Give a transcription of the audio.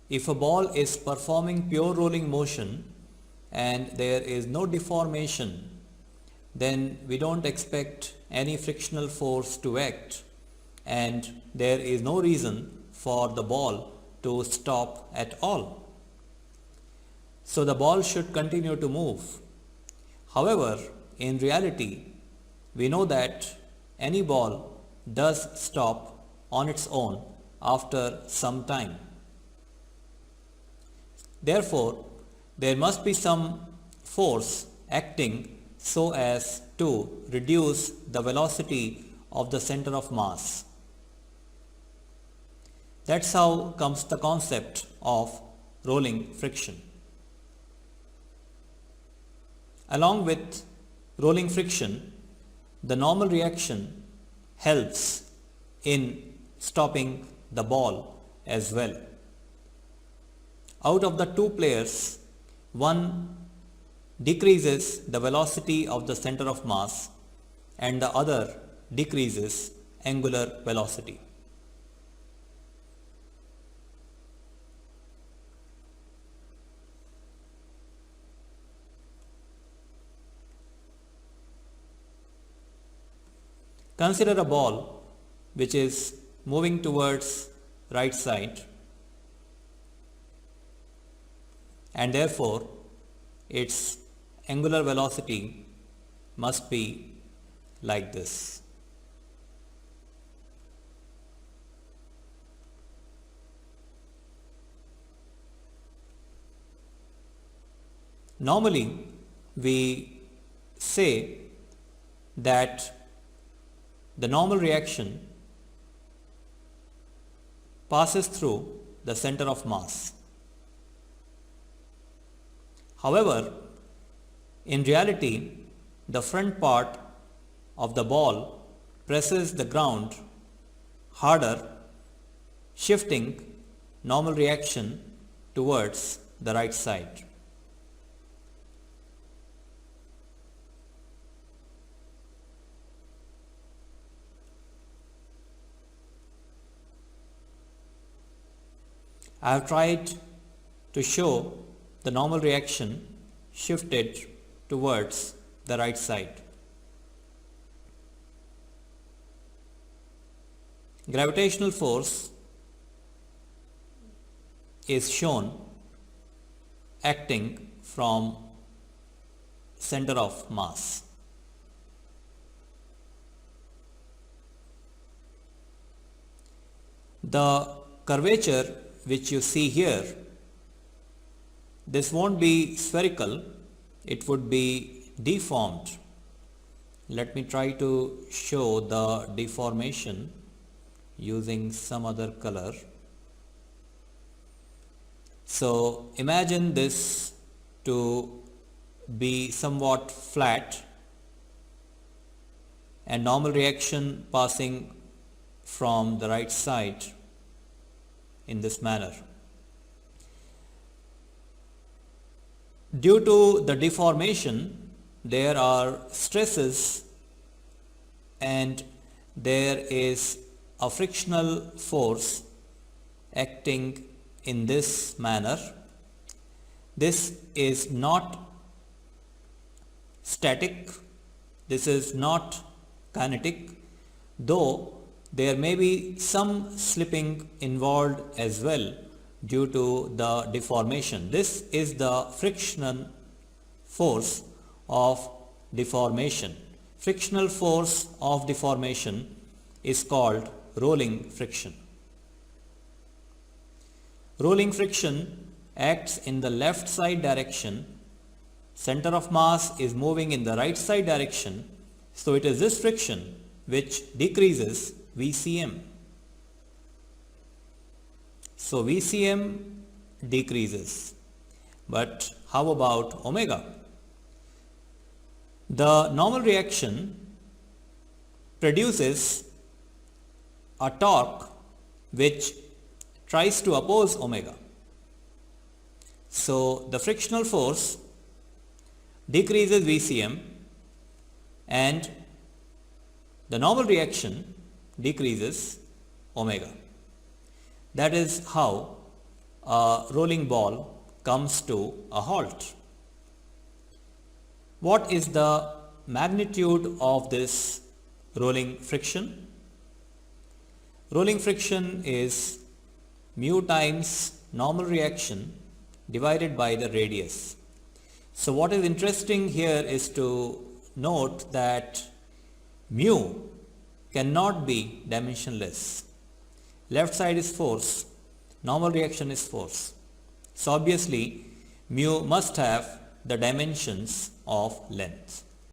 If a ball is performing pure rolling motion and there is no deformation, then we don't expect any frictional force to act, and there is no reason for the ball to stop at all. So the ball should continue to move. However, in reality, we know that any ball does stop on its own after some time. Therefore, there must be some force acting so as to reduce the velocity of the center of mass. That's how comes the concept of rolling friction. Along with rolling friction, the normal reaction helps in stopping the ball as well. Out of the two players, one decreases the velocity of the center of mass and the other decreases angular velocity. Consider a ball which is moving towards right side, and therefore its angular velocity must be like this. Normally, we say that the normal reaction passes through the center of mass. However, in reality, the front part of the ball presses the ground harder, shifting normal reaction towards the right side. I have tried to show the normal reaction shifted towards the right side. Gravitational force is shown acting from center of mass. The curvature which you see here, this won't be spherical, it would be deformed. Let me try to show the deformation using some other color. So imagine this to be somewhat flat and normal reaction passing from the right side in this manner. Due to the deformation, there are stresses and there is a frictional force acting in this manner. This is not static, this is not kinetic, though there may be some slipping involved as well due to the deformation. This is the frictional force of deformation. Frictional force of deformation is called rolling friction. Rolling friction acts in the left side direction. Center of mass is moving in the right side direction. So it is this friction which decreases VCM. So VCM decreases. But how about omega? The normal reaction produces a torque which tries to oppose omega. So the frictional force decreases VCM and the normal reaction decreases omega. That is how a rolling ball comes to a halt. What is the magnitude of this rolling friction? Rolling friction is mu times normal reaction divided by the radius. So what is interesting here is to note that mu cannot be dimensionless. Left side is force, normal reaction is force. So obviously mu must have the dimensions of length.